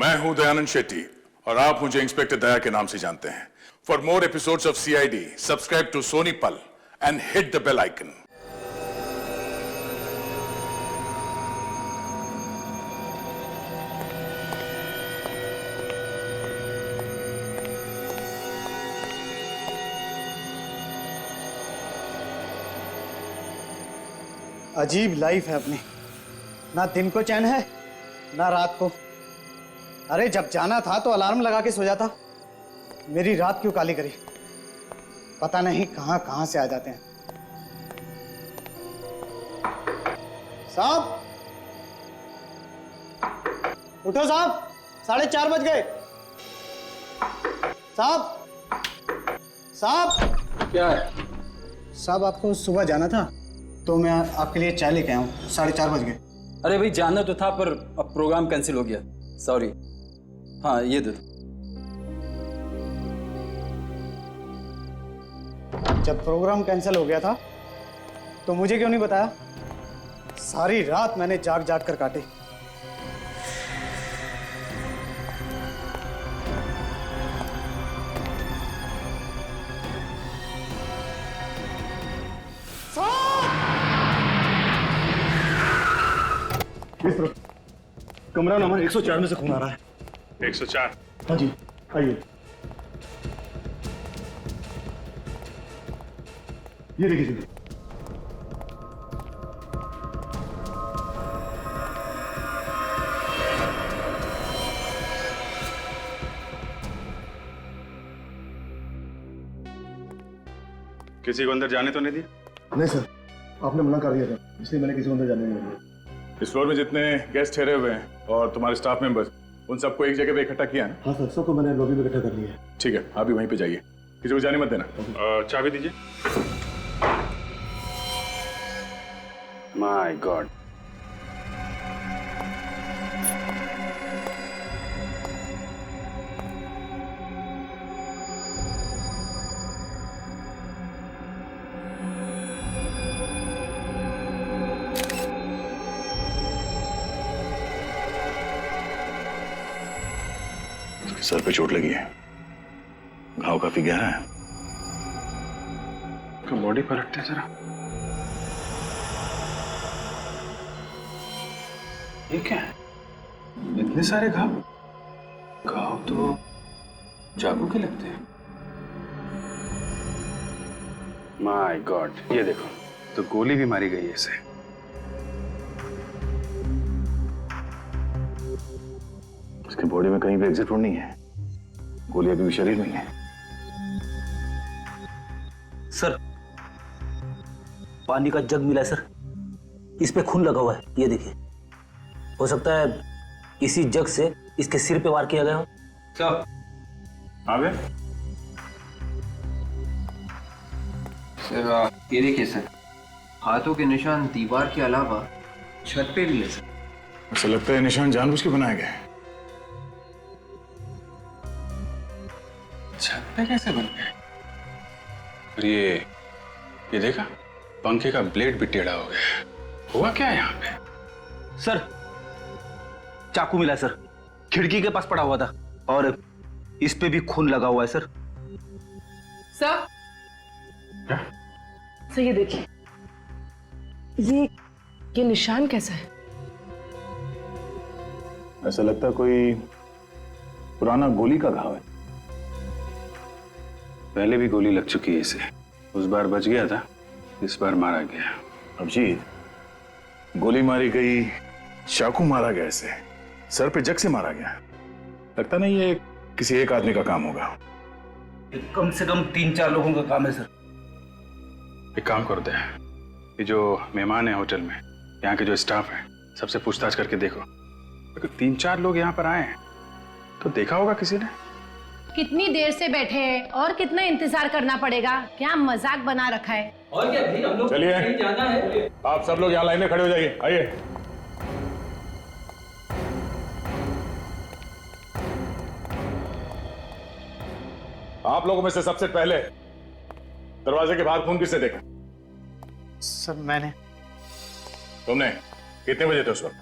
मैं हूं दयानंद शेट्टी और आप मुझे इंस्पेक्टर दया के नाम से जानते हैं। For more episodes of CID, subscribe to Sony Pal and hit the bell icon. अजीब लाइफ है अपनी, ना दिन को चैन है ना रात को। अरे जब जाना था तो अलार्म लगा के सो जाता, मेरी रात क्यों काली करी? पता नहीं कहां कहां से आ जाते हैं। साहब उठो साहब, 4:30 बज गए। साहब साहब क्या है? साहब आपको सुबह जाना था तो मैं आपके लिए चाय लेके आया हूँ। 4:30 बज गए। अरे भाई जाना तो था पर अब प्रोग्राम कैंसिल हो गया, सॉरी। हाँ ये दे दो। जब प्रोग्राम कैंसिल हो गया था तो मुझे क्यों नहीं बताया? सारी रात मैंने जाग जाग कर काटी। कमरा नंबर 104 में से खून आ रहा है। 104? हाँ जी, आइए। ये देखिए जी। किसी को अंदर जाने तो नहीं दिया? नहीं सर, आपने मना कर दिया था, इसलिए मैंने किसी को अंदर जाने नहीं दिया। इस फ्लोर में जितने गेस्ट ठहरे हुए हैं और तुम्हारे स्टाफ मेंबर्स, उन सबको एक जगह पे इकट्ठा किया ना? हाँ सर, सबको मैंने लॉबी में इकट्ठा कर लिया है। ठीक है, आप भी वहीं पे जाइए, किसी को जाने मत देना। चाबी दीजिए। माय गॉड, सर पे चोट लगी है, घाव काफी गहरा है। तो बॉडी पलटते जरा। ये क्या है? इतने सारे घाव? घाव तो चाकू के लगते हैं। माय गॉड, ये देखो, तो गोली भी मारी गई है इसे। इसकी बॉडी में कहीं भी एग्जिट रोड नहीं है, गोली अभी भी शरीर में ही है। सर पानी का जग मिला है सर, इस पे खून लगा हुआ है, ये देखिए। हो सकता है इसी जग से इसके सिर पे वार किया गया हो। साहब आ गए? सर ये देखिए सर, हाथों के निशान दीवार के अलावा छत पे भी है सर। ऐसा लगता है निशान जानबूझ के बनाए गए। छत पे कैसे बन गए? और ये देखा, पंखे का ब्लेड भी टेढ़ा हो गया। हुआ क्या है यहाँ पे? सर चाकू मिला है सर, खिड़की के पास पड़ा हुआ था और इस पे भी खून लगा हुआ है सर। सर क्या? सर ये देखिए, ये निशान कैसा है? ऐसा लगता है कोई पुराना गोली का घाव है। पहले भी गोली लग चुकी है इसे, उस बार बच गया था, इस बार मारा गया। अभिजीत, गोली मारी गई, चाकू मारा गया, इसे सर पे जग से मारा गया। लगता नहीं ये किसी एक आदमी का काम होगा। कम से कम 3-4 लोगों का काम है सर। एक काम कर दे, ये जो मेहमान है होटल में, यहाँ के जो स्टाफ है, सबसे पूछताछ करके देखो। अगर 3-4 लोग यहाँ पर आए हैं तो देखा होगा किसी ने। कितनी देर से बैठे हैं और कितना इंतजार करना पड़ेगा? क्या मजाक बना रखा है? और क्या भाई, हम लोग चलिए। कहीं जाना है। आप सब लोग यहाँ लाइन में खड़े हो जाइए, आइए। आप लोगों में से सबसे पहले दरवाजे के बाहर खून किसने देखा? सर मैंने। तुमने? कितने बजे थे उस वक्त?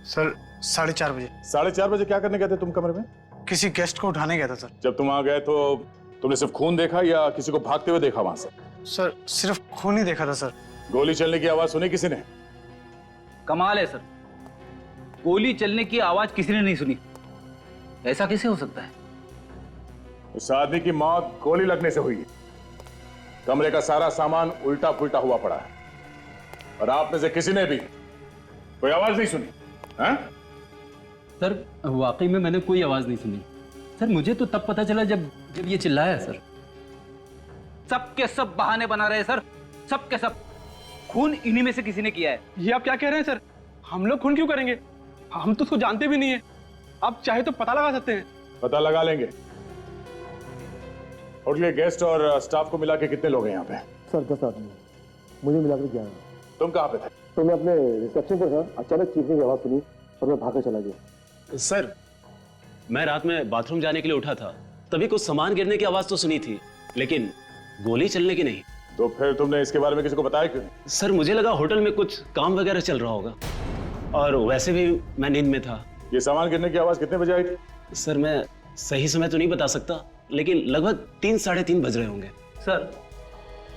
सर 4:30 बजे। 4:30 बजे क्या करने गए थे तुम कमरे में? किसी गेस्ट को उठाने गया था सर। जब तुम वहां गए तो तुमने सिर्फ खून देखा या किसी को भागते हुए देखा वहां से? सर सिर्फ खून ही देखा था सर। गोली चलने की आवाज सुनी किसी ने? कमाल है सर, गोली चलने की आवाज किसी ने नहीं सुनी। ऐसा कैसे हो सकता है? उस आदमी की मौत गोली लगने से हुई है। कमरे का सारा सामान उल्टा पुल्टा हुआ पड़ा है और आप में से किसी ने भी कोई आवाज नहीं सुनी? हैं? सर वाकई में मैंने कोई आवाज नहीं सुनी। सर मुझे तो तब पता चला जब ये चिल्लाया सर। सब के सब बहाने बना रहे हैं सर, सब के सब। खून इन्हीं में से किसी ने किया है। ये आप क्या कह रहे हैं सर? हम लोग खून क्यों करेंगे? हम तो उसको जानते भी नहीं है। आप चाहे तो पता लगा सकते हैं। पता लगा लेंगे। होटल के गेस्ट और स्टाफ को मिला के कितने लोग हैं यहाँ पे? सर 10 आदमी, मुझे मिलाकर 11। तुम कहाँ पे थे? तो मैं अपने रिसेप्शन पर था, अचानक चीखने की आवाज सुनी और मैं भागकर चला गया। सर मैं रात में बाथरूम जाने के लिए उठा था, तभी कुछ सामान गिरने की आवाज तो सुनी थी, लेकिन गोली चलने की नहीं। तो फिर तुमने इसके बारे में किसी को बताया क्यों? सर मुझे लगा होटल में कुछ काम वगैरह चल रहा होगा, और वैसे भी मैं नींद में था। ये सामान गिरने की आवाज कितने बजे आई थी? सर मैं सही समय तो नहीं बता सकता, लेकिन लगभग 3 साढ़े 3 बज रहे होंगे। सर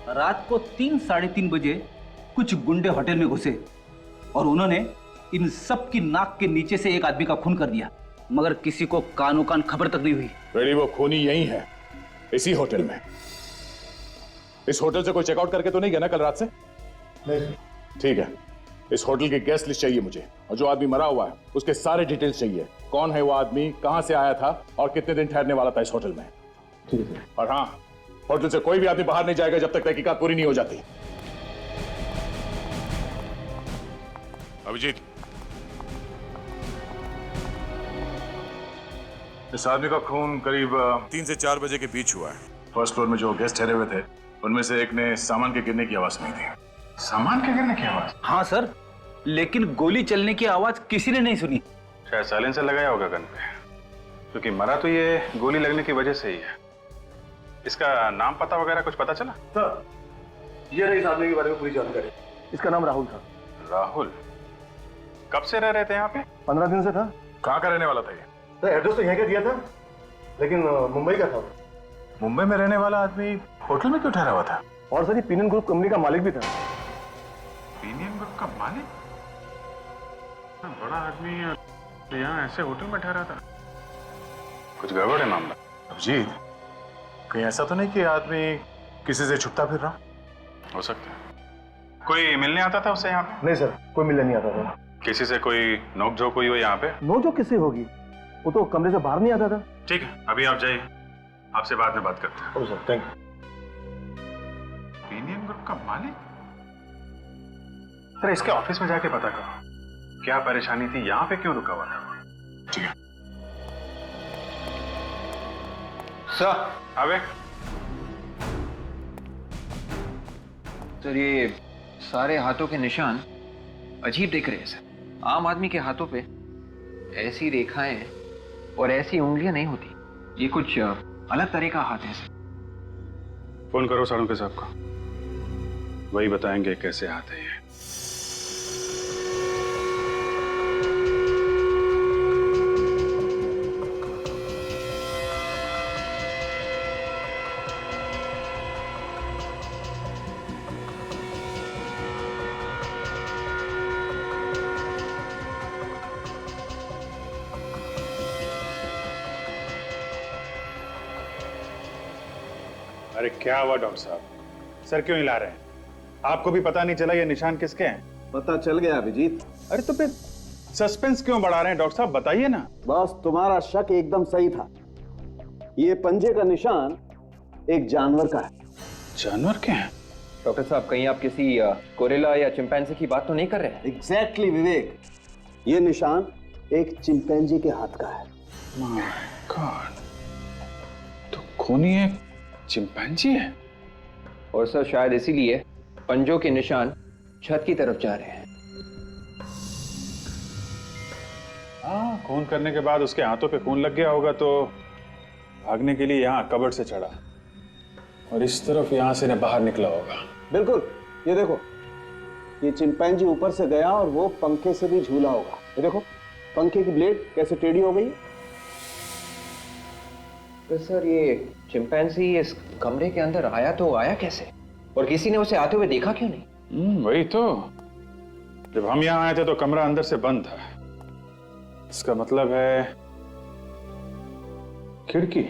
रात को 3 साढ़े 3 बजे कुछ गुंडे होटल में घुसे और उन्होंने इन सब की नाक के नीचे से एक आदमी का खून कर दिया, मगर किसी को कानो कान खबर तक नहीं हुई। बेटी वो खूनी यही है, इसी होटल में। इस होटल से कोई चेकआउट करके तो नहीं गया ना कल रात से? नहीं। ठीक है, इस होटल की गेस्ट लिस्ट चाहिए मुझे, और जो आदमी मरा हुआ है उसके सारे डिटेल्स चाहिए। कौन है वो आदमी, कहां से आया था और कितने दिन ठहरने वाला था इस होटल में। ठीक है सर। और हाँ, होटल से कोई भी आदमी बाहर नहीं जाएगा जब तक तहकीकात पूरी नहीं हो जाती। अभिजीत, इस आदमी का खून करीब 3 से 4 बजे के बीच हुआ है। फर्स्ट फ्लोर में जो गेस्ट ठहरे हुए थे उनमें से एक ने सामान के गिरने की आवाज सुनी थी। सामान के गिरने की आवाज? हाँ सर, लेकिन गोली चलने की आवाज किसी ने नहीं सुनी। शायद साइलेंसर लगाया होगा गन पे, क्योंकि मरा तो ये गोली लगने की वजह से ही है। इसका नाम पता वगैरह कुछ पता चला? सर ये रही इस आदमी के बारे में पूरी जानकारी। इसका नाम राहुल था। राहुल? कब से रह रहे थे यहाँ पे? 15 दिन से था। कहाँ का रहने वाला था ये? सर एड्रेस तो यहाँ का दिया था, लेकिन मुंबई का था। मुंबई में रहने वाला आदमी होटल में क्यों ठहरा हुआ था? और सर ये पीनन ग्रुप कंपनी का मालिक भी था। पीनियन ग्रुप का मालिक? बड़ा आदमी यहाँ ऐसे होटल में ठहरा था? कुछ गड़बड़ है मामला। अभिजीत, कहीं ऐसा तो नहीं कि आदमी किसी से छुपता फिर रहा? हो सकता है। कोई मिलने आता था उससे यहाँ पे? नहीं सर, कोई मिलने नहीं आता था। किसी से कोई नोकझोंक हुई हो यहाँ पे? नोकझोंक किससे होगी? वो तो कमरे से बाहर नहीं आता था। ठीक है, अभी आप जाइए, आपसे बाद में बात करते हैं। Okay sir, thank you. पीनियन ग्रुप का मालिक? सर इसके ऑफिस में जाके पता करो क्या परेशानी थी, यहाँ पे क्यों रुका हुआ था। ठीक है सर। आवे। सर ये सारे हाथों के निशान अजीब दिख रहे हैं सर। आम आदमी के हाथों पे ऐसी रेखाएं और ऐसी उंगलियां नहीं होती। ये कुछ अलग तरह का हाथ है सर। फोन करो साड़ू के साहब को, वही बताएंगे कैसे हाथ है ये। अरे क्या हुआ डॉक्टर साहब? सर क्यों हिला रहे हैं? आपको भी पता नहीं चला ये निशान किसके हैं? पता चल गया अभिजीत। अरे तो फिर सस्पेंस क्यों बढ़ा रहे हैं डॉक्टर साहब, बताइए ना। बस तुम्हारा शक एकदम सही था। ये पंजे का निशान एक जानवर का है। जानवर के हैं? डॉक्टर साहब कहीं आप किसी गोरिल्ला या चिंपैंजी की बात तो नहीं कर रहे हैं? एग्जैक्टली विवेक, ये निशान एक चिंपैंजी के हाथ का है। माय गॉड, तो खूनी एक चिंपैंजी है। और सर शायद इसीलिए पंजों के निशान छत की तरफ जा रहे हैं। हाँ, खून करने के बाद उसके हाथों पे खून लग गया होगा तो भागने के लिए यहाँ कबर्ड से चढ़ा और इस तरफ यहाँ से बाहर निकला होगा। बिल्कुल, ये देखो, ये चिंपैंजी ऊपर से गया और वो पंखे से भी झूला होगा। ये देखो, पंखे की ब्लेड कैसे टेढ़ी हो गई? तो सर ये चिंपैंजी इस कमरे के अंदर आया तो आया कैसे, और किसी ने उसे आते हुए देखा क्यों नहीं? वही तो, जब हम यहाँ आए थे तो कमरा अंदर से बंद था। इसका मतलब है खिड़की।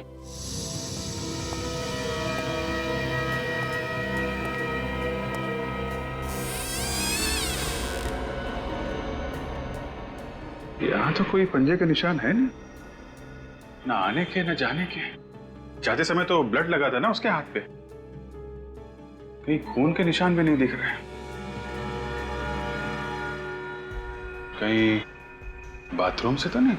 यहाँ तो कोई पंजे के निशान है नहीं, ना आने के ना जाने के। जाते समय तो ब्लड लगा था ना उसके हाथ पे, कहीं खून के निशान भी नहीं दिख रहे। कहीं बाथरूम से तो नहीं?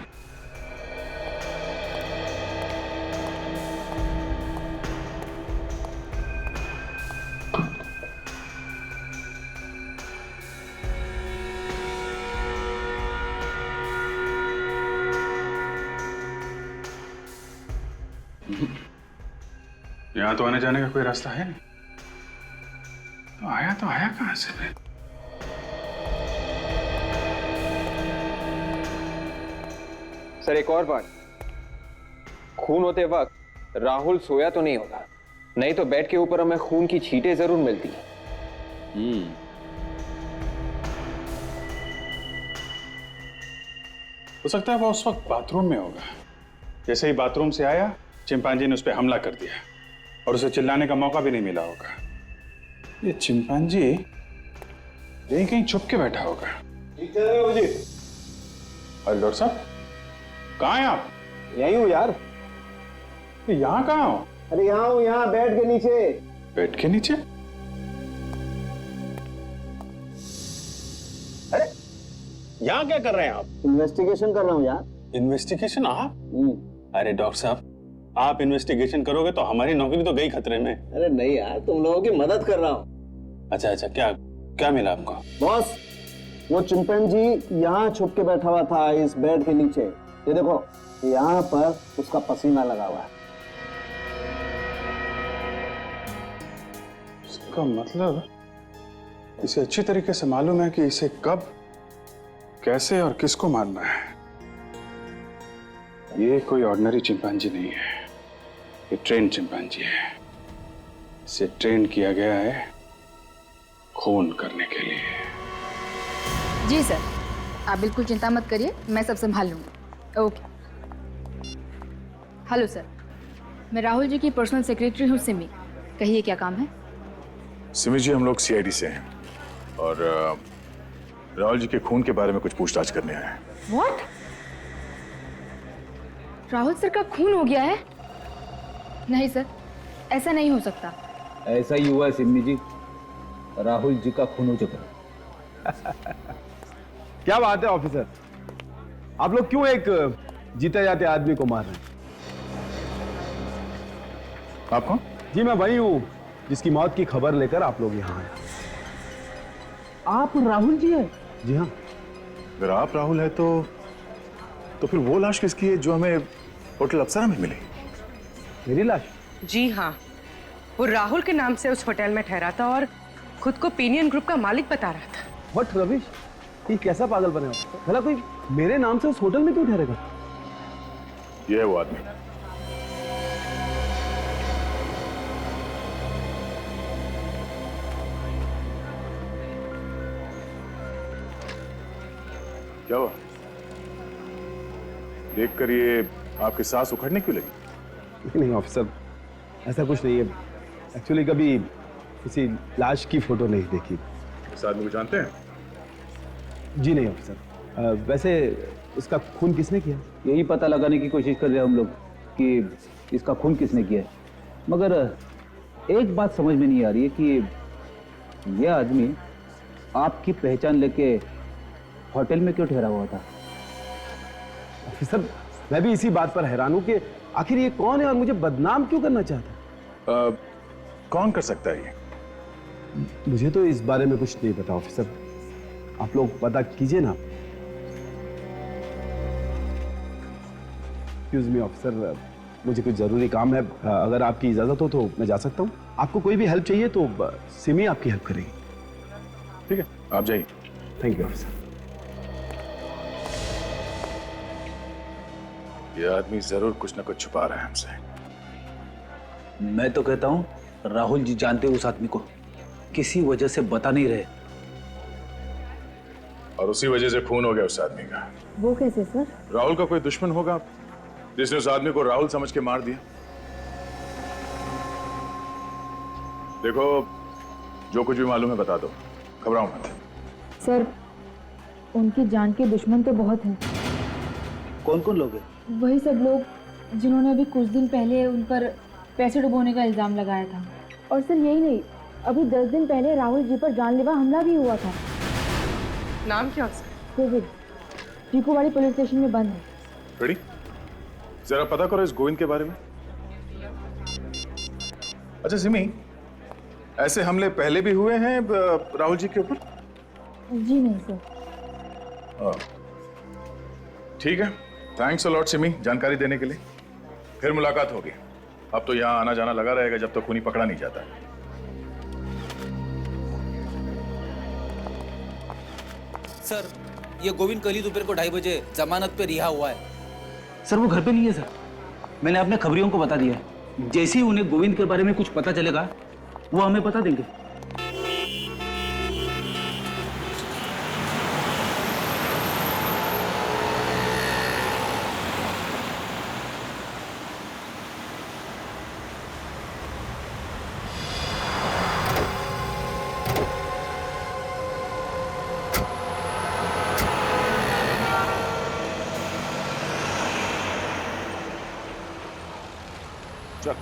यहां तो आने जाने का कोई रास्ता है नहीं, तो आया कहां से फिर? सर एक और बात, खून होते वक्त राहुल सोया तो नहीं होता, नहीं तो बेड के ऊपर हमें खून की छींटें जरूर मिलती। हो सकता है वो उस वक्त बाथरूम में होगा। जैसे ही बाथरूम से आया, चिंपांजी ने उस पर हमला कर दिया और उसे चिल्लाने का मौका भी नहीं मिला होगा। ये चिंपांजी यहीं कहीं छुप के बैठा होगा। मुझे अरे डॉक्टर साहब, कहाँ हैं आप? यहीं हूँ यार। यहाँ कहाँ हो? अरे यहाँ हूँ, यहाँ बेड के नीचे। बेड के नीचे? अरे यहाँ क्या कर रहे हैं आप? इन्वेस्टिगेशन कर रहा हूँ यार। इन्वेस्टिगेशन? आप? अरे डॉक्टर साहब, आप इन्वेस्टिगेशन करोगे तो हमारी नौकरी तो गई खतरे में। अरे नहीं यार, तुम लोगों की मदद कर रहा हूँ। अच्छा, क्या क्या मिला आपको? बॉस, वो चिंपैंजी यहाँ छुप के बैठा हुआ था इस बेड के नीचे। ये देखो, यहाँ पर उसका पसीना लगा हुआ है। इसका मतलब इसे अच्छी तरीके से मालूम है कि इसे कब, कैसे और किसको मारना है। ये कोई ऑर्डिनरी चिंपांजी नहीं है, ये ट्रेन चिंपांजी है। इसे ट्रेन किया गया है खून करने के लिए। जी सर, आप बिल्कुल चिंता मत करिए, मैं सब संभाल लूंगी। ओके। हेलो सर, मैं राहुल जी की पर्सनल सेक्रेटरी हूँ सिमी। कहिए क्या काम है? सिमी जी, हम लोग सीआईडी से हैं और राहुल जी के खून के बारे में कुछ पूछताछ करने आए हैं। व्हाट? राहुल सर का खून हो गया है? नहीं सर, ऐसा नहीं हो सकता। ऐसा ही हुआ है सिमी जी, राहुल जी का खून हो चुका है। क्या बात है ऑफिसर, आप लोग क्यों एक जीते जाते आदमी को मार रहे हैं? आप कौन? जी मैं वही हूं जिसकी मौत की खबर लेकर आप लोग यहाँ आए। आप राहुल जी हैं? जी हाँ। अगर आप राहुल है तो फिर वो लाश किसकी है जो हमें होटल अप्सरा में मिली? मेरी लाश? जी हाँ, वो राहुल के नाम से उस होटल में ठहरा था और खुद को पीनियन ग्रुप का मालिक बता रहा था। व्हाट रविश, ये कैसा पागल बने हो? भला कोई मेरे नाम से उस होटल में क्यों ठहरेगा? ये है वो आदमी। क्या हुआ? देखकर ये आपकी सांस उखड़ने क्यों लगी? नहीं ऑफिसर, ऐसा कुछ नहीं है। एक्चुअली कभी किसी लाश की फोटो नहीं देखी। इस आदमी को जानते हैं? जी नहीं ऑफिसर। वैसे इसका खून किसने किया? यही पता लगाने की कोशिश कर रहे हैं हम लोग कि इसका खून किसने किया है। मगर एक बात समझ में नहीं आ रही है कि यह आदमी आपकी पहचान लेके होटल में क्यों ठहरा हुआ था? ऑफिसर, मैं भी इसी बात पर हैरान हूं कि आखिर ये कौन है और मुझे बदनाम क्यों करना चाहता है? कौन कर सकता है ये? मुझे तो इस बारे में कुछ नहीं पता ऑफिसर, आप लोग पता कीजिए ना। एक्सक्यूज मी ऑफिसर, मुझे कुछ जरूरी काम है। अगर आपकी इजाजत हो तो मैं जा सकता हूँ। आपको कोई भी हेल्प चाहिए तो सिमी आपकी हेल्प करेगी। ठीक है, आप जाइए। Thank you officer. ये आदमी जरूर कुछ न कुछ छुपा रहा है हमसे। मैं तो कहता हूँ राहुल जी जानते उस आदमी को, किसी वजह से बता नहीं रहे, और उसी वजह से खून हो गया उस आदमी का। वो कैसे सर? राहुल का कोई दुश्मन होगा जिसने उस आदमी को राहुल समझ के मार दिया। देखो, जो कुछ भी मालूम है बता दो, घबराओ मत। सर, उनकी जान के दुश्मन तो बहुत हैं। कौन कौन लोग हैं? वही सब लोग जिन्होंने अभी कुछ दिन पहले उन पर पैसे डुबोने का इल्जाम लगाया था। और सर यही नहीं, अभी 10 दिन पहले राहुल जी पर जानलेवा हमला भी हुआ था। नाम क्या उसका? गोविंद, टीकूवाड़ी पुलिस स्टेशन में बंद है। रेडी? जरा पता करो इस गोविंद के बारे में। अच्छा सिमी, ऐसे हमले पहले भी हुए हैं राहुल जी के ऊपर? जी नहीं सर। ठीक है, थैंक्स अ लॉट सिमी जानकारी देने के लिए। फिर मुलाकात होगी। अब तो यहाँ आना जाना लगा रहेगा जब तक खूनी पकड़ा नहीं जाता। सर, ये गोविंद कल ही दोपहर को 2:30 बजे जमानत पे रिहा हुआ है। सर वो घर पे नहीं है सर, मैंने अपने खबरियों को बता दिया है। जैसे ही उन्हें गोविंद के बारे में कुछ पता चलेगा वो हमें बता देंगे।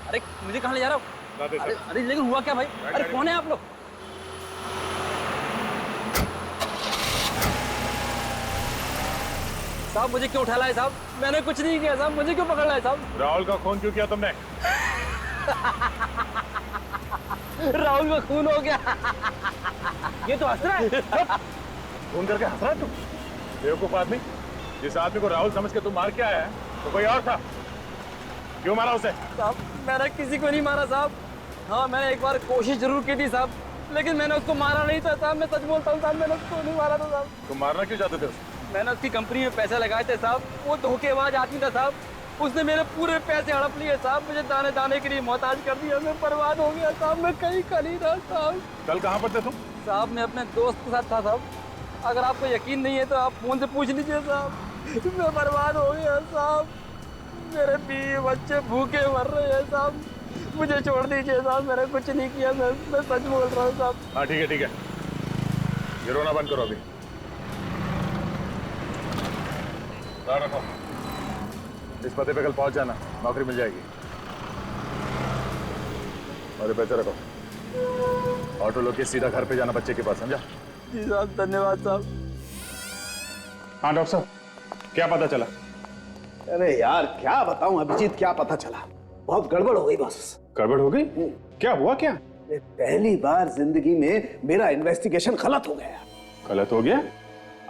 अरे मुझे कहाँ ले जा रहा हो? अरे लेकिन हुआ क्या भाई? अरे कौन है आप लोग? साहब मुझे क्यों उठा लाए साहब? मैंने कुछ नहीं किया साहब, मुझे क्यों पकड़ लाए साहब? राहुल का खून क्यों किया तुमने? राहुल का खून हो गया। ये तो हंस रहा है। खून करके हंस रहा है तू? बेवकूफ आदमी, जिस आदमी को राहुल समझ के तू मार के आया है तो कोई और था। क्यों मारा उसे? साहब मैंने किसी को नहीं मारा साहब। हाँ मैंने एक बार कोशिश जरूर की थी साहब, लेकिन मैंने उसको मारा नहीं था साहब। मैं सच बोलता हूँ साहब, मैंने उसको नहीं मारा था साहब। तुम मारना क्यों चाहते थे उसे? मैंने उसकी कंपनी में पैसे लगाए थे साहब। वो धोखेबाज आदमी था साहब, उसने मेरे पूरे पैसे हड़प लिए साहब। मुझे दाने दाने के लिए मोहताज कर दिया। मैं बर्बाद हो गया साहब। मैं कहीं का नहीं था साहब। कल कहाँ पर थे तुम? साहब मैं अपने दोस्त के साथ था साहब। अगर आपको यकीन नहीं है तो आप फोन से पूछ लीजिए साहब। मैं बर्बाद हो गया साहब। मेरे बीवी बच्चे भूखे मर रहे हैं साहब। मुझे छोड़ दीजिए साहब, मैंने कुछ नहीं किया। मैं सच बोल रहा हूँ साहब। हाँ ठीक है ठीक है, ये रोना बंद करो अभी। रखो, इस पते पे कल पहुंच जाना, नौकरी मिल जाएगी। और पैसे रखो, ऑटो लोग के सीधा घर पे जाना बच्चे के पास, समझा? जी साहब धन्यवाद साहब। हाँ डॉक्टर साहब, क्या पता चला? अरे यार क्या बताऊं अभिजीत, क्या पता चला, बहुत गड़बड़ हो गई बस। गड़बड़ हो गई? क्या हुआ क्या? पहली बार जिंदगी में मेरा इन्वेस्टिगेशन गलत हो गया। गलत हो गया?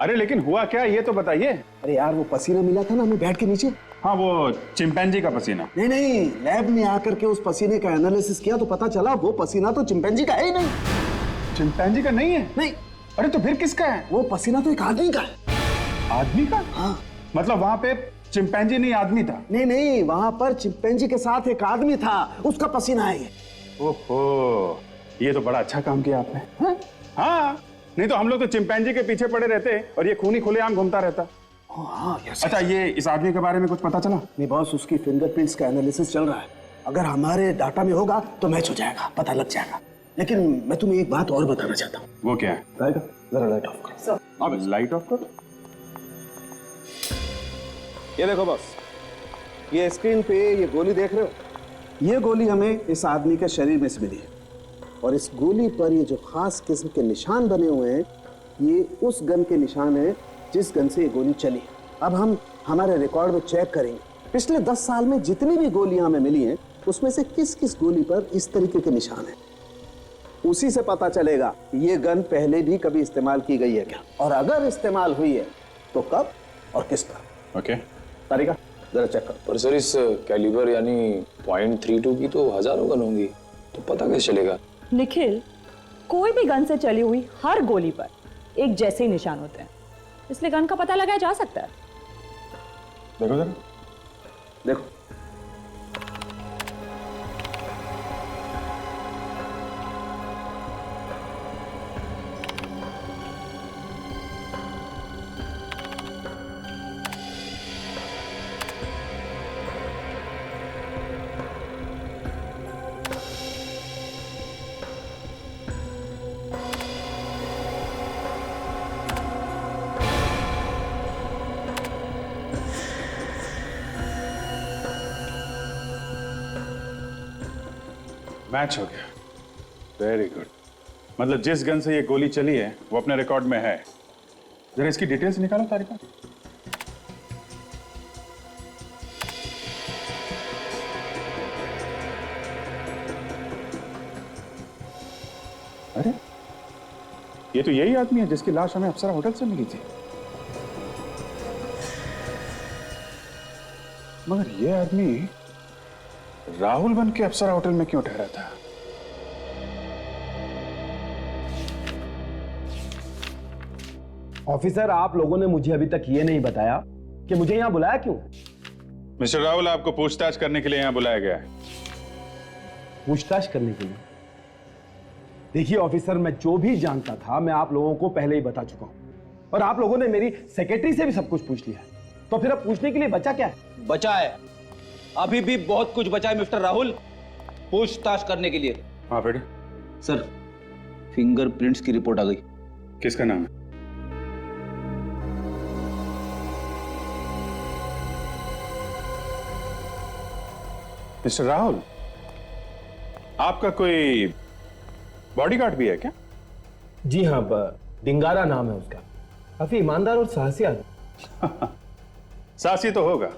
अरे लेकिन हुआ क्या ये तो बताइए। अरे यार वो पसीना मिला था ना हमें बेड के नीचे। हाँ वो चिंपैंजी का पसीना। नहीं नहीं, लैब में आकर के उस पसीने का एनालिसिस किया तो पता चला वो पसीना तो चिंपैंजी का है ही नहीं। चिंपैंजी का नहीं है? नहीं। अरे तो फिर किसका है? वो पसीना तो एक आदमी का है। आदमी का? हाँ। मतलब वहां पे चिंपैंजी नहीं आदमी था? नहीं नहीं, वहां पर चिंपैंजी के साथ एक आदमी था, उसका पसीना है ये। ओहो, ये तो बड़ा अच्छा काम किया आपने। हाँ, नहीं तो हम लोग तो चिंपैंजी के पीछे पड़े रहते और ये खूनी खुलेआम घूमता रहता। हाँ, अच्छा ये इस आदमी के बारे में कुछ पता चला? नहीं बॉस, उसकी फिंगरप्रिंट्स का एनालिसिस चल रहा है। अगर हमारे डाटा में होगा तो मैच हो जाएगा, पता लग जाएगा। लेकिन मैं तुम्हें एक बात और बताना चाहता हूँ। वो क्या है? जरा लाइट ऑफ करो। अब लाइट ऑफ करो। ये देखो बॉस, ये स्क्रीन पे ये गोली देख रहे हो? ये गोली हमें इस आदमी के शरीर में से मिली है और इस गोली पर ये जो खास किस्म के निशान बने हुए हैं, ये उस गन के निशान है जिस गन से ये गोली चली। अब हम हमारे रिकॉर्ड में चेक करेंगे पिछले 10 साल में जितनी भी गोलियां हमें मिली हैं उसमें से किस किस गोली पर इस तरीके के निशान हैं। उसी से पता चलेगा ये गन पहले भी कभी इस्तेमाल की गई है क्या, और अगर इस्तेमाल हुई है तो कब और किस पर। ओके तारिका जरा चेक करो। पर सर इस कैलिबर यानी .32 की तो हजारों गन होंगी, तो पता कैसे चलेगा? निखिल, कोई भी गन से चली हुई हर गोली पर एक जैसे ही निशान होते हैं, इसलिए गन का पता लगाया जा सकता है। देखो जरा, देखो। मैच हो गया। Very good. मतलब जिस गन से ये गोली चली है वो अपने रिकॉर्ड में है। जरा इसकी डिटेल्स निकालो तारिका। अरे ये तो यही आदमी है जिसकी लाश हमें अप्सरा होटल से मिली थी। मगर ये आदमी राहुल बन के अप्सरा होटल में क्यों ठहरा था? ऑफिसर, आप लोगों ने मुझे अभी तक ये नहीं बताया कि मुझे यहाँ बुलाया क्यों। मिस्टर राहुल, आपको पूछताछ करने के लिए यहाँ बुलाया गया है। पूछताछ करने के लिए? देखिए ऑफिसर, मैं जो भी जानता था मैं आप लोगों को पहले ही बता चुका हूं, और आप लोगों ने मेरी सेक्रेटरी से भी सब कुछ पूछ लिया है, तो फिर अब पूछने के लिए बचा क्या है? बचा है, अभी भी बहुत कुछ बचा है मिस्टर राहुल पूछताछ करने के लिए। हाँ बेटे। सर, फिंगरप्रिंट्स की रिपोर्ट आ गई। किसका नाम है? मिस्टर राहुल, आपका कोई बॉडीगार्ड भी है क्या? जी हाँ, डिंगारा नाम है उसका। काफी ईमानदार और साहसी आदमी। साहसी तो होगा,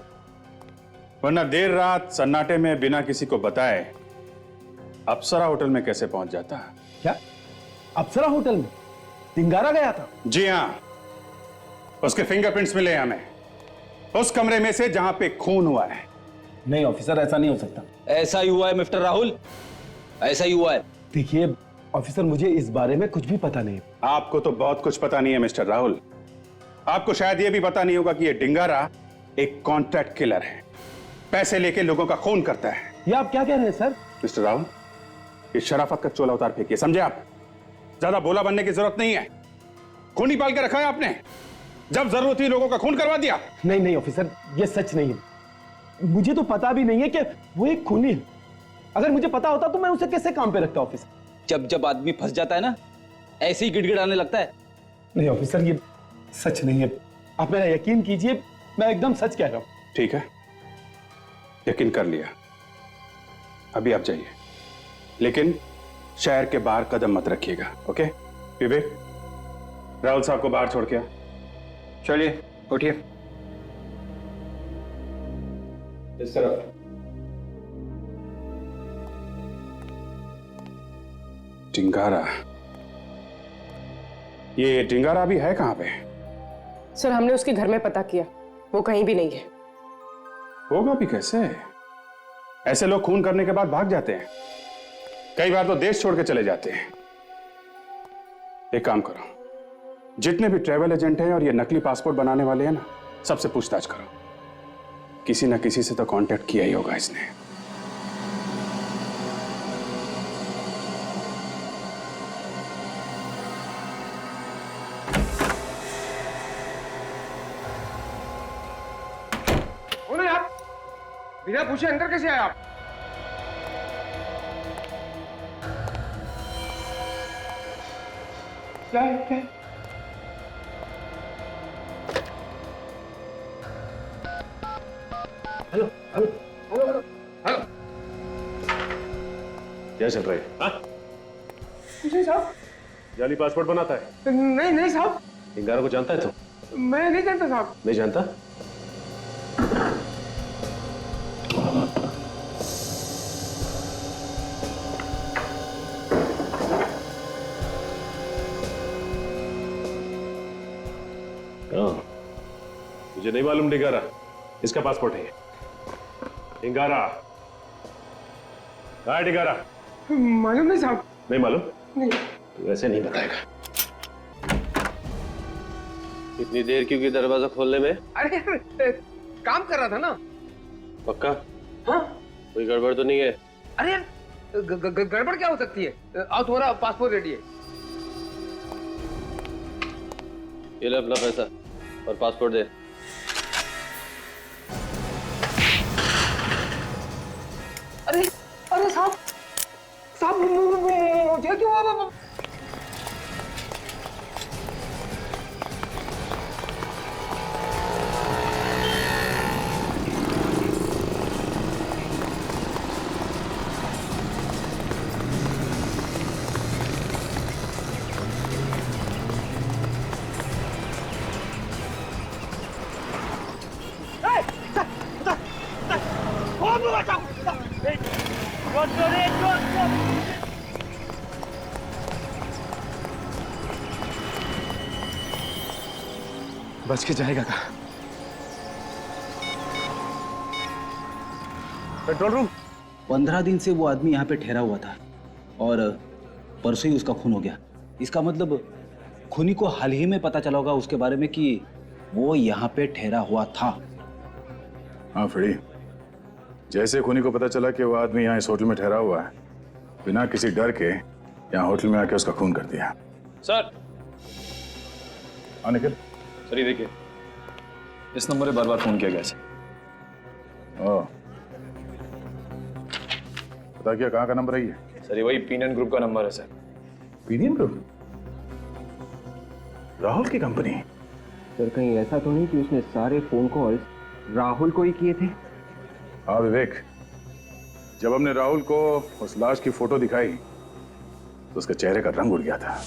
वरना देर रात सन्नाटे में बिना किसी को बताए अप्सरा होटल में कैसे पहुंच जाता? क्या अप्सरा होटल में डिंगारा गया था? जी हाँ, उसके फिंगरप्रिंट्स मिले हमें उस कमरे में से जहां पे खून हुआ है। नहीं ऑफिसर, ऐसा नहीं हो सकता। ऐसा ही हुआ है मिस्टर राहुल, ऐसा ही हुआ है। देखिए ऑफिसर, मुझे इस बारे में कुछ भी पता नहीं। आपको तो बहुत कुछ पता नहीं है मिस्टर राहुल। आपको शायद यह भी पता नहीं होगा कि यह डिंगारा एक कॉन्ट्रैक्ट किलर है, पैसे लेके लोगों का खून करता है। ये आप क्या कह रहे हैं सर? मिस्टर राहुल, ये शराफत का चोला उतार फेंकिए, समझे आप? ज्यादा बोला बनने की जरूरत नहीं है। खून ही पाल के रखा है आपने, जब जरूरत हुई लोगों का खून करवा दिया। नहीं नहीं ऑफिसर, ये सच नहीं है। मुझे तो पता भी नहीं है कि वो एक खूनी है। अगर मुझे पता होता तो मैं उसे कैसे काम पे रखता ऑफिसर? जब जब आदमी फंस जाता है ना, ऐसे ही गिड़गिड़ाने लगता है। नहीं ऑफिसर, ये सच नहीं है। आप मेरा यकीन कीजिए, मैं एकदम सच कह रहा हूं। ठीक है, यकीन कर लिया। अभी आप जाइए, लेकिन शहर के बाहर कदम मत रखिएगा। ओके विवेक, राहुल साहब को बाहर छोड़ के आ। चलिए उठिए। इस तरफ। डिंगारा, ये डिंगारा अभी है कहां पे? सर, हमने उसके घर में पता किया, वो कहीं भी नहीं है। होगा भी कैसे? ऐसे लोग खून करने के बाद भाग जाते हैं, कई बार तो देश छोड़ के चले जाते हैं। एक काम करो, जितने भी ट्रैवल एजेंट हैं और ये नकली पासपोर्ट बनाने वाले हैं ना, सबसे पूछताछ करो। किसी ना किसी से तो कांटेक्ट किया ही होगा इसने। आप बिना पूछे अंदर कैसे आए आप? क्या है क्या है? Hello hello hello hello hello, क्या चल रहा है? हाँ? कुछ नहीं साहब। जाली पासपोर्ट बनाता है? नहीं नहीं साहब। डिंगारा को जानता है तू? मैं नहीं जानता साहब। नहीं जानता? मुझे नहीं मालूम डिंगारा, इसका पासपोर्ट है। डिंगारा कहाँ है? डिंगारा मालूम नहीं साहब। नहीं मालूम? नहीं। वैसे नहीं बताएगा। इतनी देर क्यों की दरवाजा खोलने में? अरे काम कर रहा था ना। पक्का? हाँ? कोई गड़बड़ तो नहीं है? अरे यार गड़बड़ क्या हो सकती है? आओ, तुम्हारा पासपोर्ट रेडी है। ये ले अपना पैसा और पासपोर्ट दे। अरे अरे साहब मुझे क्यों? बच के जाएगा कहाँ? Control room. 15 दिन से वो आदमी यहाँ पे ठहरा हुआ था और परसों ही उसका खून हो गया। इसका मतलब खूनी को हाल ही में पता चला होगा उसके बारे में कि वो यहाँ पे ठहरा हुआ था। हाँ फ्रेडी, जैसे खूनी को पता चला कि वो आदमी यहाँ इस होटल में ठहरा हुआ है, बिना किसी डर के यहाँ होटल में आके उसका खून कर दिया। सर। हाँ निखिल। सर ये देखिए, इस नंबर पे बार-बार फोन किया गया सर। ओह, पता क्या कहाँ का नंबर है ये? सर ये वही पीनियन ग्रुप का नंबर है सर। पीनियन ग्रुप? राहुल की कंपनी? सर कहीं ऐसा तो नहीं कि उसने सारे फोन कॉल्स राहुल को ही किए थे? हाँ विवेक, जब हमने राहुल को उस लाश की फोटो दिखाई तो उसके चेहरे का रंग उड़ गया था।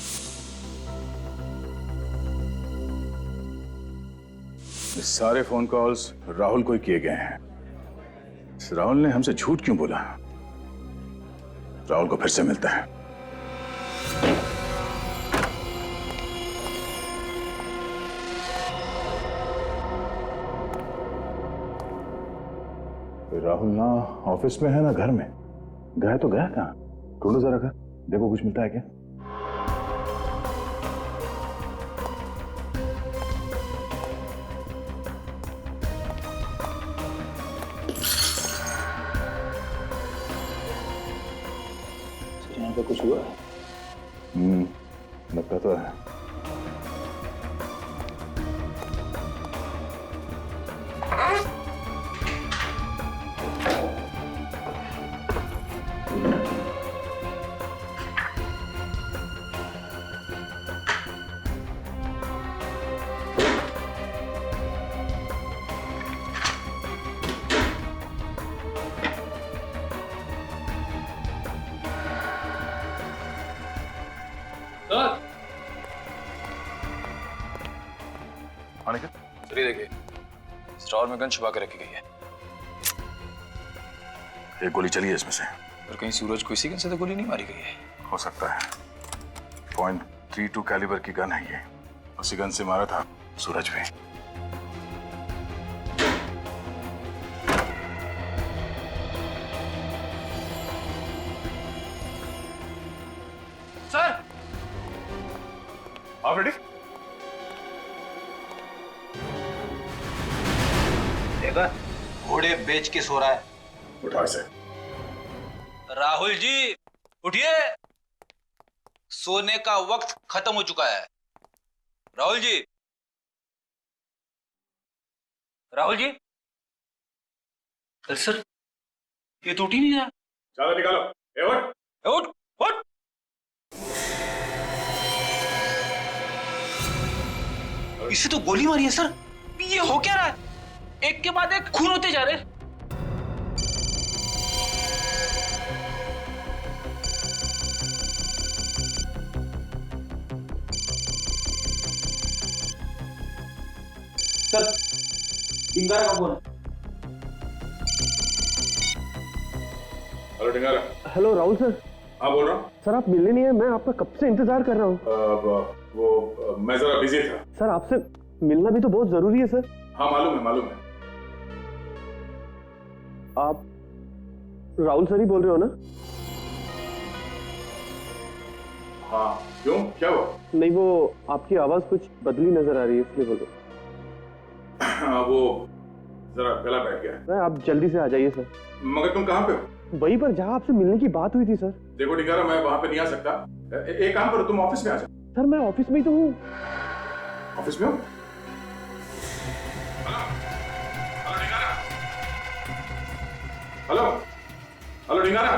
ये सारे फोन कॉल्स राहुल को ही किए गए हैं। राहुल ने हमसे झूठ क्यों बोला? राहुल को फिर से मिलता है। राहुल ना ऑफिस में है ना घर में। गया तो गया कहाँ? ढूंढो जरा घर, देखो कुछ मिलता है क्या। यहाँ पे कुछ हुआ है? लगता तो है। चलिए देखिए, स्टोर में गन छुपा के रखी गई है। एक गोली चली है इसमें से। पर कहीं सूरज को इसी गन से तो गोली नहीं मारी गई है? हो सकता है। .32 कैलिबर की गन है ये। उसी गन से मारा था सूरज भी। सर आप रेडी? देखा, घोड़े बेच के सो रहा है। उठा इसे। राहुल जी उठिए, सोने का वक्त खत्म हो चुका है। राहुल जी, राहुल जी। सर ये तो उठ ही नहीं रहा। चादर निकालो। उठ उठ उठ। इसे तो गोली मारी है सर। ये हो क्या रहा है? एक के बाद एक खून होते जा रहे। सर डिंगारा का बोल। Hello Dingara. Hello Rahul sir. हाँ बोल रहा हूँ। सर आप मिलने नहीं है, मैं आपका कब से इंतजार कर रहा हूँ। वो मैं जरा बिजी था। सर आपसे मिलना भी तो बहुत जरूरी है सर। हाँ मालूम है मालूम है। आप राहुल सर ही बोल रहे हो ना? हाँ क्यों, क्या हुआ? नहीं वो आपकी आवाज कुछ बदली नजर आ रही है इसलिए बोल रहा हूं। हाँ वो जरा गला बैठ गया। आप जल्दी से आ जाइए सर। मगर तुम कहाँ पे हो? वहीं पर जहाँ आपसे मिलने की बात हुई थी सर। देखो डिंगारा, मैं वहां पे नहीं आ सकता। एक काम करो, तुम ऑफिस में आ जाओ। सर मैं ऑफिस में ही तो हूँ। ऑफिस में हो? Hello hello Dingara, hello hello Dingara.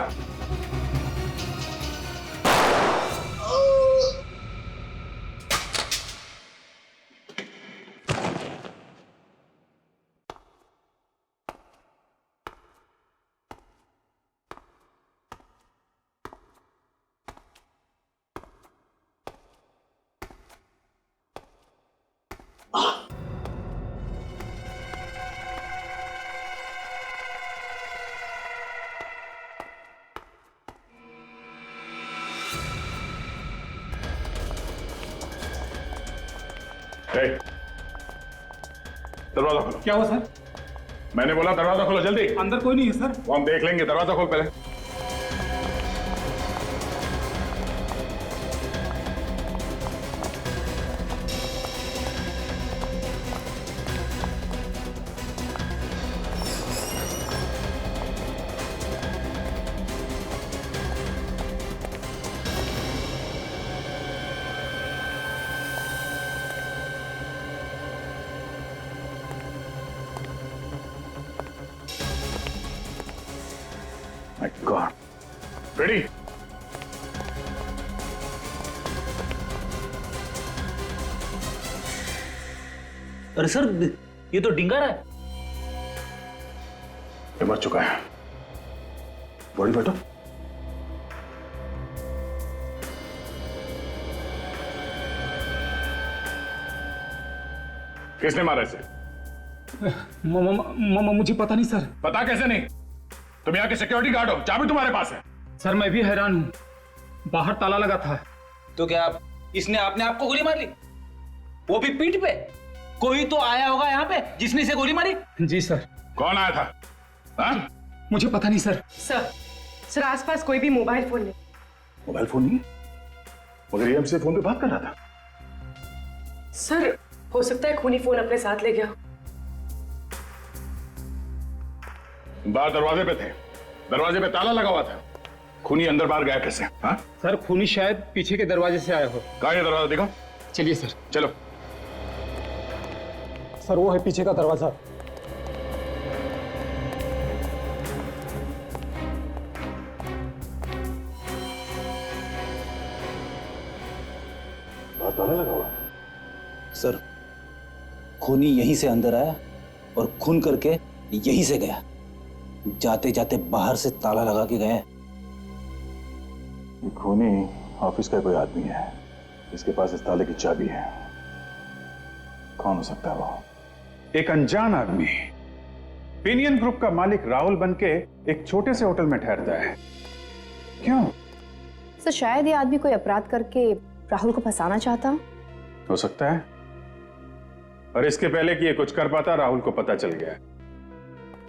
दरवाजा खोलो। क्या हुआ सर? मैंने बोला दरवाजा खोलो जल्दी। अंदर कोई नहीं है सर। वो हम देख लेंगे, दरवाजा खोल पहले। My God. Ready? अरे सर, ये तो डिंगारा है। ये मर चुका है। बॉडी बैठो। किसने मारा इसे? मुझे पता नहीं सर। पता कैसे नहीं? तुम यहाँ के सिक्योरिटी गार्ड हो, चाबी तुम्हारे पास है। सर मैं भी हैरान हूँ, बाहर ताला लगा था। तो क्या इसने अपने आप को गोली मार ली? वो भी पीठ पे? कोई तो आया होगा यहाँ पे जिसने इसे गोली मारी। जी सर। कौन आया था? हाँ? मुझे पता नहीं सर। सर आसपास कोई भी मोबाइल फोन नहीं। मोबाइल फोन नहीं? मगर ये हमसे फोन पे बात कर रहा था। सर हो सकता है खूनी फोन अपने साथ ले गया। बाहर दरवाजे पे थे, दरवाजे पे ताला लगा हुआ था। खूनी अंदर बाहर गया कैसे? हाँ? सर खूनी शायद पीछे के दरवाजे से आया हो। कहाँ है दरवाजा? देखो। चलिए सर। चलो। सर वो है पीछे का दरवाजा। बाहर ताला लगा हुआ। सर खूनी यहीं से अंदर आया और खून करके यहीं से गया। जाते जाते बाहर से ताला लगा के गया। खूनी ऑफिस का कोई आदमी है, इसके पास इस ताले की चाबी है। कौन हो सकता है वो? एक अनजान आदमी पिनियन ग्रुप का मालिक राहुल बनके एक छोटे से होटल में ठहरता है। क्यों? तो शायद ये आदमी कोई अपराध करके राहुल को फंसाना चाहता। हो सकता है, और इसके पहले कि ये कुछ कर पाता राहुल को पता चल गया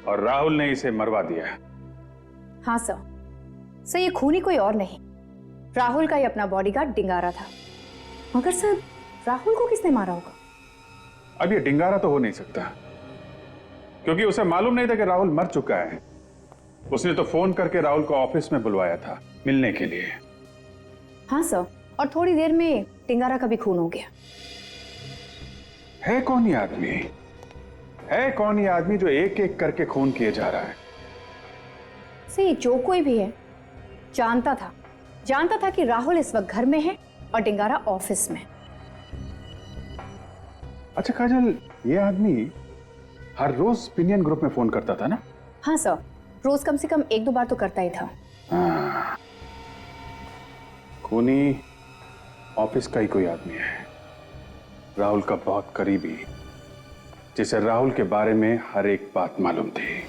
और राहुल ने इसे मरवा दिया। हाँ सर ये खूनी कोई और नहीं, राहुल का ही अपना बॉडीगार्ड डिंगारा था। मगर सर राहुल को किसने मारा होगा? अब ये डिंगारा तो हो नहीं सकता, क्योंकि उसे मालूम नहीं था कि राहुल मर चुका है। उसने तो फोन करके राहुल को ऑफिस में बुलवाया था मिलने के लिए। हाँ सर, और थोड़ी देर में डिंगारा का भी खून हो गया। है कौन ये आदमी? है कौन ये आदमी जो एक एक करके खून किए जा रहा है? सही जो कोई भी है जानता था कि राहुल इस वक्त घर में है और डिंगारा ऑफिस में। अच्छा काजल, ये आदमी हर रोज पिनियन ग्रुप में फोन करता था ना? हाँ सर, रोज कम से कम 1-2 बार तो करता ही था। हाँ। खूनी ऑफिस का ही कोई आदमी है, राहुल का बहुत करीबी, जिसे राहुल के बारे में हर एक बात मालूम थी।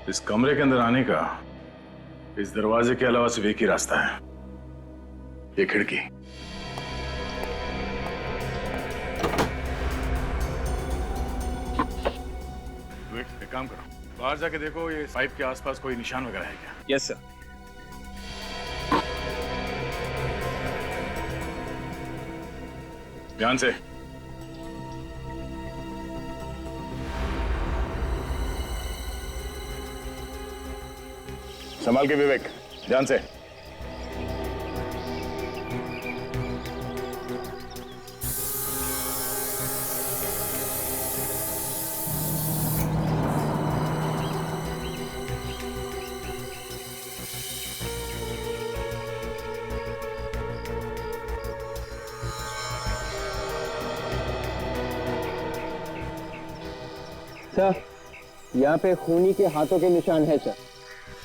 इस कमरे के अंदर आने का इस दरवाजे के अलावा सिर्फ एक ही रास्ता है, ये खिड़की। एक काम करो, बाहर जाके देखो ये पाइप के आसपास कोई निशान वगैरह है क्या? Yes sir. ध्यान से, संभाल के विवेक, ध्यान से। सर, यहाँ पे खूनी के हाथों के निशान है सर,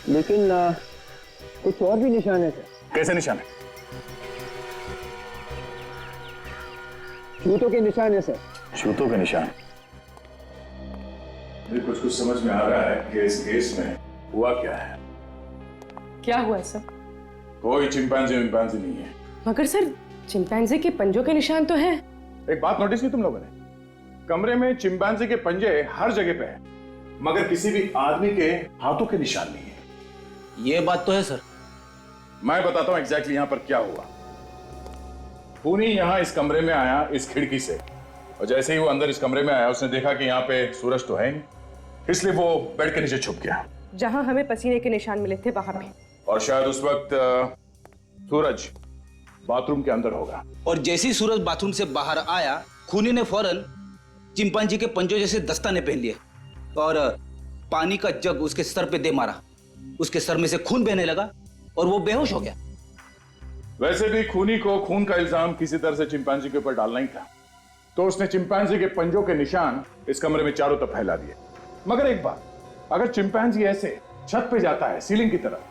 लेकिन कुछ और भी निशान है सर। कैसे निशान है? जूतों के निशान है सर। जूतों के निशान? मुझे कुछ कुछ समझ में आ रहा है कि इस केस में हुआ क्या है। क्या हुआ सर? कोई चिंपैंजी नहीं है। मगर सर, चिंपैंजी के पंजों के निशान तो हैं। एक बात नोटिस की तुम लोगों ने? कमरे में चिंपैंजी के पंजे हर जगह पे हैं, मगर किसी भी आदमी के हाथों के निशान नहीं है। ये बात तो है सर। मैं बताता हूं एग्जैक्टली यहां पर क्या हुआ। खूनी यहां इस कमरे में आया इस खिड़की से, और जैसे ही वो अंदर इस कमरे में आया उसने देखा कि यहाँ पे सूरज तो है नहीं, इसलिए वो बेड के नीचे छुप गया जहां हमें पसीने के निशान मिले थे वहां पे। और शायद उस वक्त सूरज बाथरूम के अंदर होगा। और जैसे ही सूरज बाथरूम से बाहर आया, खूनी ने फौरन चिंपांजी के पंजों जैसे दस्ताने पहन लिए और पानी का जग उसके सर पे दे मारा। उसके सर में से खून बहने लगा और वो बेहोश हो गया। वैसे भी खूनी को खून का इल्जाम किसी तरह से चिंपैंजी के ऊपर डालना ही था, तो उसने चिंपैंजी के पंजों के निशान इस कमरे में चारों तरफ फैला दिए। मगर एक बात, अगर चिंपैंजी ऐसे छत पे जाता है सीलिंग की तरफ,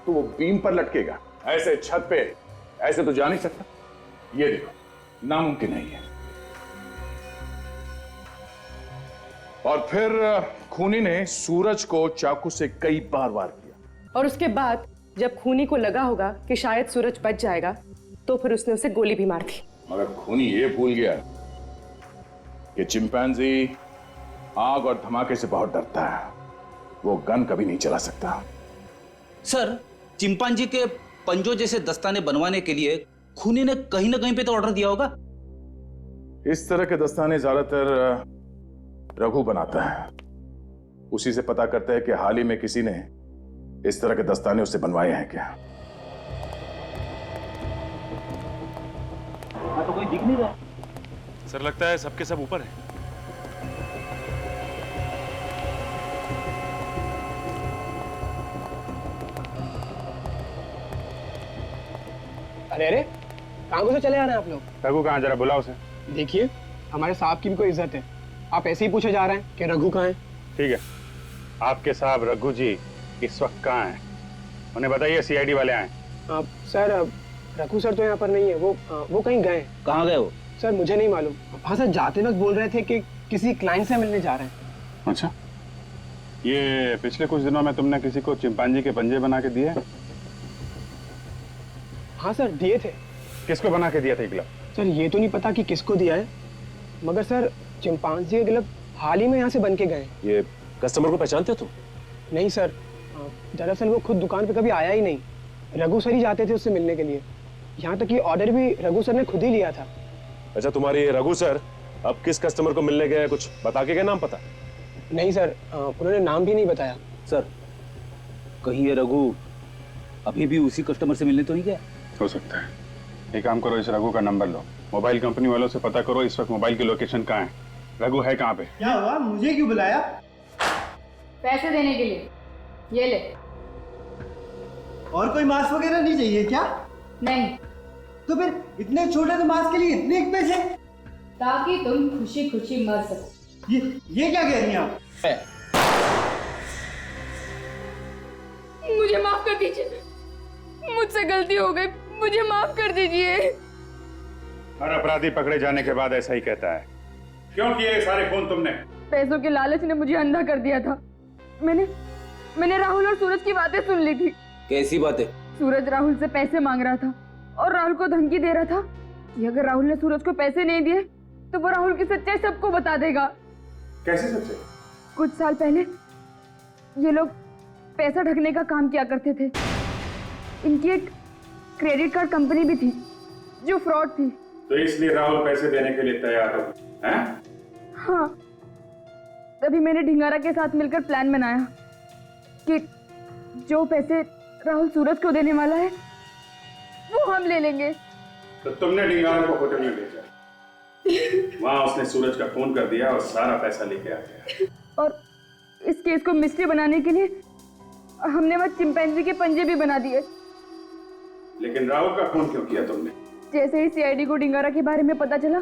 तो वो बीम पर लटकेगा। ऐसे छत पे ऐसे तो जा नहीं सकता। ये देखो, नामुमकिन नहीं है। और फिर खूनी ने सूरज को चाकू से कई बार वार किया। और उसके बाद जब खूनी को लगा होगा कि शायद सूरज बच जाएगा, तो फिर उसने उसे गोली भी मार दी। मगर खूनी ये भूल गया कि चिंपैंजी आग और धमाके से बहुत डरता है। वो गन कभी नहीं चला सकता। सर, चिंपांजी के पंजों जैसे दस्ताने बनवाने के लिए खूनी ने कहीं ना कहीं पे तो ऑर्डर दिया होगा। इस तरह के दस्ताने ज्यादातर रघु बनाता है। उसी से पता करता है कि हाल ही में किसी ने इस तरह के दस्ताने उससे बनवाए हैं क्या। तो कोई दिख नहीं रहा। सर, लगता है सबके सब ऊपर है। अरे अरे, कहाँ से चले आ रहे हैं आप लोग? रघु कहाँ, जरा बुलाओ उसे। देखिए, हमारे साहब की भी कोई इज्जत है। आप ऐसे ही पूछे जा रहे हैं कि रघु कहाँ है? ठीक है, आपके साहब रघु जी इस वक्त कहाँ हैं? उन्हें बताइए सीआईडी वाले आए। सर, रघु सर तो यहाँ पर नहीं है। वो कहीं गए। कहाँ गए वो? सर, मुझे नहीं मालूम। हाँ सर, जाते वक्त बोल रहे थे कि किसी क्लाइंट से मिलने जा रहे हैं। अच्छा, ये पिछले कुछ दिनों में तुमने किसी को चिंपांजी के पंजे बना के दिए? हाँ सर, दिए थे। किसको बना के दिया था ग्लव? सर, ये तो नहीं पता कि किसको दिया है, मगर सर चिंपांजी के ग्लव हाल ही में यहाँ से बन के गए। ये कस्टमर को पहचानते हो तुम? नहीं सर, दरअसल वो खुद दुकान पे कभी आया ही नहीं। रघु सर ही जाते थे उससे मिलने के लिए। यहाँ तक कि ऑर्डर भी रघु सर ने खुद ही लिया था। अच्छा, तुम्हारे रघु सर अब किस कस्टमर को मिलने गए, कुछ बता के गए? नाम पता? नहीं सर, उन्होंने नाम भी नहीं बताया। सर, कहीं ये रघु अभी भी उसी कस्टमर से मिलने तो नहीं गया? हो सकता है। एक काम करो, इस रघु का नंबर लो, मोबाइल कंपनी वालों से पता करो इस वक्त मोबाइल की लोकेशन कहाँ है, रघु है कहाँ पे। क्या हुआ, मुझे क्यों बुलाया? पैसे देने के लिए। ये ले। और कोई मास्क वगैरह नहीं चाहिए क्या? नहीं। तो फिर इतने छोटे से मास्क के लिए इतने पैसे? ताकि तुम खुशी खुशी मर सको। ये क्या कह रही हैं आप? मुझे माफ कर दीजिए, मुझसे गलती हो गई, मुझे माफ कर दीजिए। हर अपराधी पकड़े जाने के बाद ऐसा ही कहता है। क्यों किए सारे खून तुमने? पैसों के लालच ने मुझे अंधा कर दिया था। मैंने राहुल और सूरज की बातें सुन ली थी। कैसी बातें? सूरज राहुल से पैसे मांग रहा था और राहुल को धमकी दे रहा था कि अगर राहुल ने सूरज को पैसे नहीं दिए तो वो राहुल की सच्चाई सबको बता देगा। कैसे सच्चाई? कुछ साल पहले ये लोग पैसा ढकने का काम किया करते थे। इनकी एक क्रेडिट कार्ड कंपनी भी थी जो फ्रॉड थी। तो इसलिए राहुल पैसे देने के लिए तैयार हो? हाँ, तभी मैंने ढिंगारा के साथ मिलकर प्लान बनाया कि जो पैसे राहुल सूरज को देने वाला है वो हम ले लेंगे। तो तुमने डिंगारा को होटल में भेजा, वहां उसने सूरज का फोन कर दिया और सारा पैसा लेके आ गया। और इस केस को मिस्ट्री बनाने के लिए हमने वह चिंपैंजी के पंजे भी बना दिए। लेकिन राहुल का फोन क्यों किया तुमने? जैसे ही सीआईडी को डिंगारा के बारे में पता चला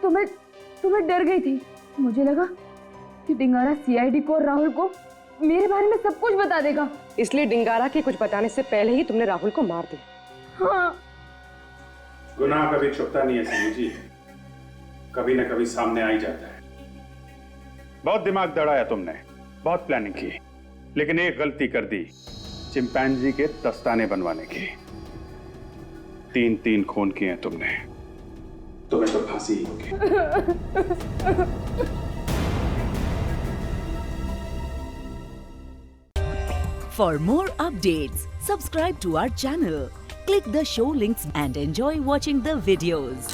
तो मैं डर गई थी। मुझे लगा कि डिंगारा सीआईडी को और राहुल को मेरे बारे में सब कुछ बता देगा। इसलिए डिंगारा के कुछ बताने से पहले ही तुमने राहुल को मार दिया। हाँ। गुनाह कभी छुपता नहीं है सनी जी, कभी न कभी सामने आ ही जाता है। बहुत दिमाग दौड़ाया तुमने, बहुत प्लानिंग की, लेकिन एक गलती कर दी, चिंपैंजी के दस्ताने बनवाने की। 3 खून किए हैं तुमने, तुम्हें तो फांसी ही होगी। For more updates, subscribe to our channel, click the show links and enjoy watching the videos.